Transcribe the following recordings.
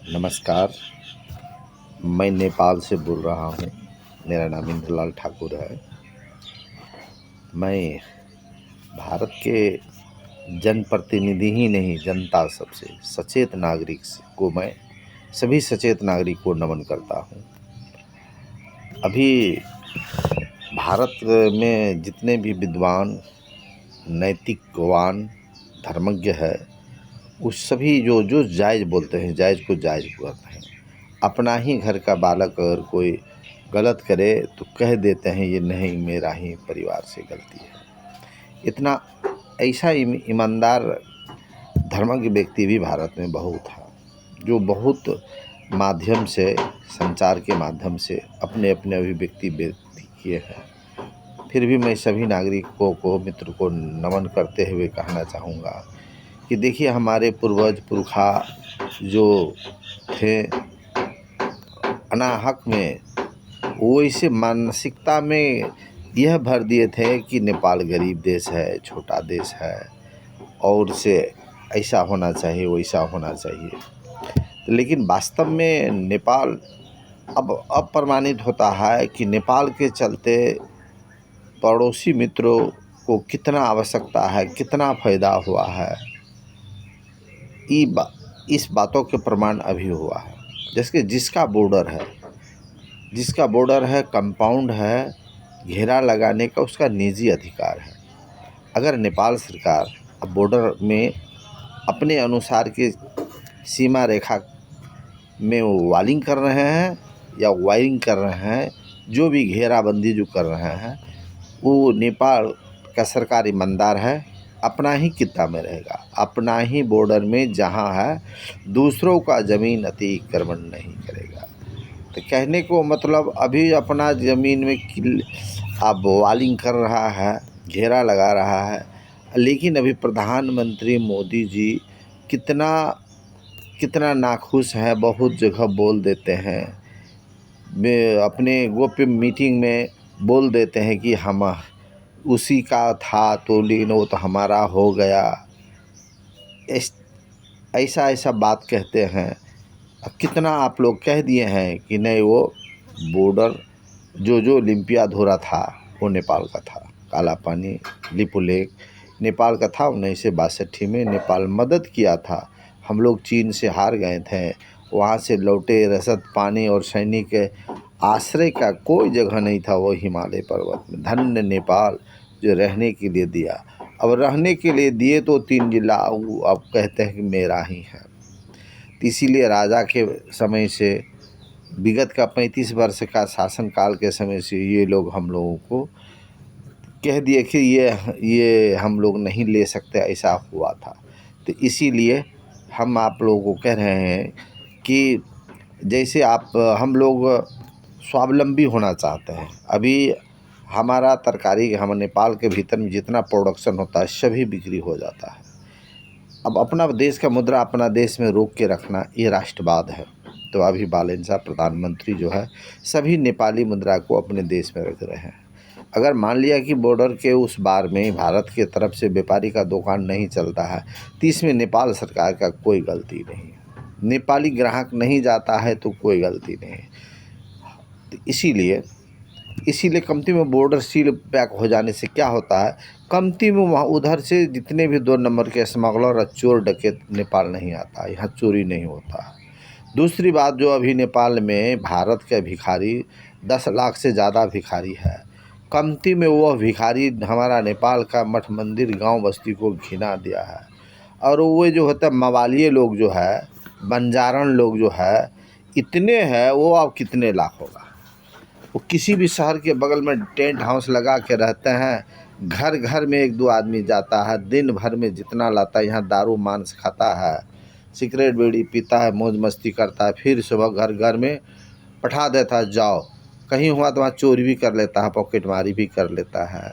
नमस्कार। मैं नेपाल से बोल रहा हूँ। मेरा नाम इंद्रलाल ठाकुर है। मैं भारत के जनप्रतिनिधि ही नहीं, जनता सबसे सचेत नागरिक को मैं सभी सचेत नागरिक को नमन करता हूँ। अभी भारत में जितने भी विद्वान, नैतिकवान, धर्मज्ञ है, उस सभी जो जायज़ बोलते हैं, जायज़ को जायज़ कहते हैं। अपना ही घर का बालक अगर कोई गलत करे तो कह देते हैं ये नहीं, मेरा ही परिवार से गलती है। इतना ऐसा ईमानदार धर्मज्ञ व्यक्ति भी भारत में बहुत था, जो बहुत माध्यम से, संचार के माध्यम से अपने अपने अभिव्यक्ति व्यक्त किए हैं। फिर भी मैं सभी नागरिकों को, मित्र को नमन करते हुए कहना चाहूँगा कि देखिए, हमारे पूर्वज पुरखा जो थे अनाहक में, वो इसे मानसिकता में यह भर दिए थे कि नेपाल गरीब देश है, छोटा देश है और इसे ऐसा होना चाहिए, वैसा होना चाहिए। लेकिन वास्तव में नेपाल अब प्रमाणित होता है कि नेपाल के चलते पड़ोसी मित्रों को कितना आवश्यकता है, कितना फ़ायदा हुआ है। इस बातों के प्रमाण अभी हुआ है। जैसे जिसका बॉर्डर है, कंपाउंड है, घेरा लगाने का उसका निजी अधिकार है। अगर नेपाल सरकार अब बॉर्डर में अपने अनुसार की सीमा रेखा में वॉलिंग कर रहे हैं या वायरिंग कर रहे हैं, जो भी घेराबंदी जो कर रहे हैं, वो नेपाल का सरकार ईमानदार है, अपना ही कित्ता में रहेगा, अपना ही बॉर्डर में जहाँ है, दूसरों का ज़मीन अतिक्रमण नहीं करेगा। तो कहने को मतलब अभी अपना ज़मीन में अब वॉलिंग कर रहा है, घेरा लगा रहा है। लेकिन अभी प्रधानमंत्री मोदी जी कितना नाखुश है, बहुत जगह बोल देते हैं, अपने गोप्य मीटिंग में बोल देते हैं कि हम उसी का था तो, लेकिन वो तो हमारा हो गया। ऐसा बात कहते हैं। कितना आप लोग कह दिए हैं कि नहीं, वो बॉर्डर जो लिम्पियाधोरा था वो नेपाल का था। काला पानी, लिपुलेख नेपाल का था। 1962 में नेपाल मदद किया था। हम लोग चीन से हार गए थे, वहाँ से लौटे, रसद पानी और सैनिक आश्रय का कोई जगह नहीं था वो हिमालय पर्वत में। धन्य नेपाल जो रहने के लिए दिया। अब रहने के लिए दिए तो 3 जिला अब कहते हैं कि मेरा ही है। इसीलिए राजा के समय से, विगत का 35 वर्ष का शासनकाल के समय से ये लोग हम लोगों को कह दिए कि ये हम लोग नहीं ले सकते, ऐसा हुआ था। तो इसीलिए हम आप लोगों को कह रहे हैं कि जैसे हम लोग स्वावलंबी होना चाहते हैं। अभी हमारा तरकारी, हम नेपाल के भीतर में जितना प्रोडक्शन होता है सभी बिक्री हो जाता है। अब अपना देश का मुद्रा अपना देश में रोक के रखना, ये राष्ट्रवाद है। तो अभी बालेन साहब प्रधानमंत्री जो है सभी नेपाली मुद्रा को अपने देश में रख रहे हैं। अगर मान लिया कि बॉर्डर के उस बार में भारत के तरफ से व्यापारी का दुकान नहीं चलता है, तो इसमें नेपाल सरकार का कोई गलती नहीं है। नेपाली ग्राहक नहीं जाता है तो कोई गलती नहीं है। तो इसीलिए कमती में बॉर्डर सील पैक हो जाने से क्या होता है, कमती में वहाँ उधर से जितने भी 2 नंबर के स्मगलर और चोर डकैत नेपाल नहीं आता, यहाँ चोरी नहीं होता है। दूसरी बात, जो अभी नेपाल में भारत के भिखारी 10 लाख से ज़्यादा भिखारी है। कमती में वह भिखारी हमारा नेपाल का मठ मंदिर, गांव बस्ती को घिना दिया है। और वो जो होता है मवालिये लोग जो है, बंजारण लोग जो है, इतने हैं, वो अब कितने लाख होगा। वो किसी भी शहर के बगल में टेंट हाउस लगा के रहते हैं। घर घर में 1-2 आदमी जाता है, दिन भर में जितना लाता है, यहाँ दारू मांस खाता है, सिगरेट बीड़ी पीता है, मौज मस्ती करता है, फिर सुबह घर घर में पठा देता है, जाओ। कहीं हुआ तो वहाँ चोरी भी कर लेता है, पॉकेटमारी भी कर लेता है।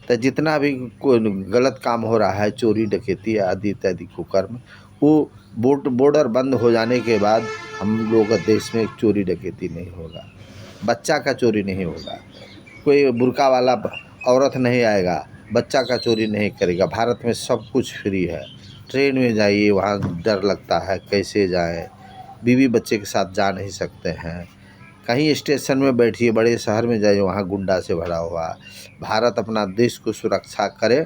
तो जितना भी कोई गलत काम हो रहा है, चोरी डकैती आदि इत्यादि कुकर्म, वो बॉर्डर बंद हो जाने के बाद हम लोग का देश में चोरी डकैती नहीं होगा, बच्चा का चोरी नहीं होगा, कोई बुर्का वाला औरत नहीं आएगा, बच्चा का चोरी नहीं करेगा। भारत में सब कुछ फ्री है। ट्रेन में जाइए, वहाँ डर लगता है कैसे जाएं, बीवी बच्चे के साथ जा नहीं सकते हैं। कहीं स्टेशन में बैठिए, बड़े शहर में जाइए, वहाँ गुंडा से भरा हुआ। भारत अपना देश को सुरक्षा करे,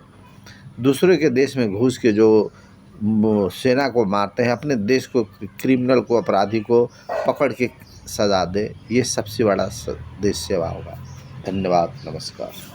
दूसरे के देश में घुस के जो सेना को मारते हैं, अपने देश को, क्रिमिनल को, अपराधी को पकड़ के सजा दे, ये सबसे बड़ा देश सेवा होगा। धन्यवाद, नमस्कार।